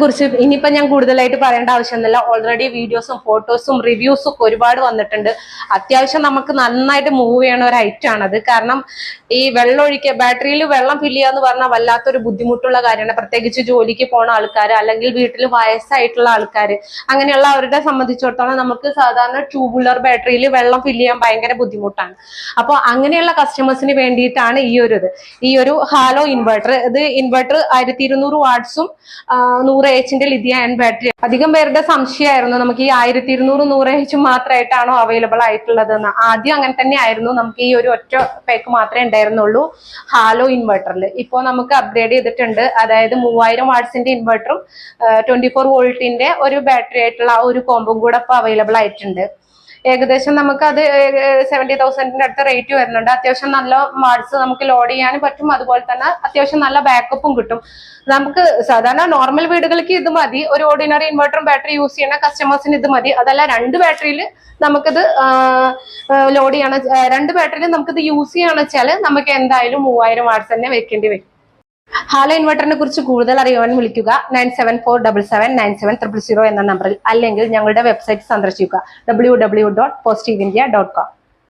കുറിച്ച് ഇനിയിപ്പോ ഞാൻ കൂടുതലായിട്ട് പറയേണ്ട ആവശ്യമൊന്നുമില്ല. ഓൾറെഡി വീഡിയോസും ഫോട്ടോസും റിവ്യൂസും ഒക്കെ ഒരുപാട് വന്നിട്ടുണ്ട്. അത്യാവശ്യം നമുക്ക് നന്നായിട്ട് മൂവ് ചെയ്യണ ഒരു ഐറ്റം ആണത്. കാരണം ഈ വെള്ളം ഒഴിക്കുക, ബാറ്ററിയിൽ വെള്ളം ഫില്ല് ചെയ്യുക എന്ന് പറഞ്ഞാൽ വല്ലാത്തൊരു ബുദ്ധിമുട്ടുള്ള കാര്യമാണ്. പ്രത്യേകിച്ച് ജോലിക്ക് പോണ ആൾക്കാർ, അല്ലെങ്കിൽ വീട്ടിൽ വയസ്സായിട്ടുള്ള ആൾക്കാർ, അങ്ങനെയുള്ള അവരുടെ സംബന്ധിച്ചിടത്തോളം നമുക്ക് സാധാരണ ട്യൂബുലർ ബാറ്ററിയിൽ വെള്ളം ഫില്ല് ചെയ്യാൻ ഭയങ്കര ബുദ്ധിമുട്ടാണ്. അപ്പോൾ അങ്ങനെയുള്ള കസ്റ്റമേഴ്സിന് വേണ്ടിയിട്ടാണ് ഈ ഒരു ഹാലോ ഇൻവെർട്ടർ. ഇത് ഇൻവെർട്ടർ 1200 വാട്ട്സും 100 എച്ചിന്റെ ലിഥിയം അയൺ ബാറ്ററി. അധികം പേരുടെ സംശയമായിരുന്നു നമുക്ക് ഈ 1200 100 എച്ച് മാത്രമായിട്ടാണോ അവൈലബിൾ ആയിട്ടുള്ളത് എന്ന്. ആദ്യം അങ്ങനെ തന്നെ ആയിരുന്നു. നമുക്ക് ഈ ഒരു ഒറ്റ പാക്ക് മാത്രമേ ഉണ്ടായിരുന്നുള്ളൂ ഹാലോ ഇൻവെർട്ടറിൽ. ഇപ്പോൾ നമുക്ക് അപ്ഗ്രേഡ് ചെയ്തിട്ടുണ്ട്. അതായത് 3000 വാട്ട്സിന്റെ ഇൻവെർട്ടറും 24 വോൾട്ടിന്റെ ഒരു ബാറ്ററി ആയിട്ടുള്ള ആ ഒരു കോമ്പും കൂടെ ഇപ്പോൾ അവൈലബിൾ ആയിട്ടുണ്ട്. ഏകദേശം നമുക്ക് അത് 70,000 അടുത്ത റേറ്റ് വരുന്നുണ്ട്. അത്യാവശ്യം നല്ല വാട്ട്സ് നമുക്ക് ലോഡ് ചെയ്യാനും പറ്റും. അതുപോലെ തന്നെ അത്യാവശ്യം നല്ല ബാക്കപ്പും കിട്ടും. നമുക്ക് സാധാരണ നോർമൽ വീടുകൾക്ക് ഇത് മതി. ഒരു ഓർഡിനറി ഇൻവെർട്ടറും ബാറ്ററി യൂസ് ചെയ്യുന്ന കസ്റ്റമേഴ്സിന് ഇത് മതി. അതല്ല, 2 ബാറ്ററിയിൽ നമുക്കിത് ലോഡ് ചെയ്യണം, 2 ബാറ്ററിയിൽ നമുക്കിത് യൂസ് ചെയ്യണമെന്ന് വെച്ചാൽ നമുക്ക് എന്തായാലും 3000 വാട്ട്സ് തന്നെ വെക്കേണ്ടി വരും. ഹാലോ ഇൻവെർട്ടറിനെ കുറിച്ച് കൂടുതൽ അറിയുവാൻ വിളിക്കുക 9747797000 എന്ന നമ്പറിൽ, അല്ലെങ്കിൽ ഞങ്ങളുടെ വെബ്സൈറ്റ് സന്ദർശിക്കുക www.postiveindia.com.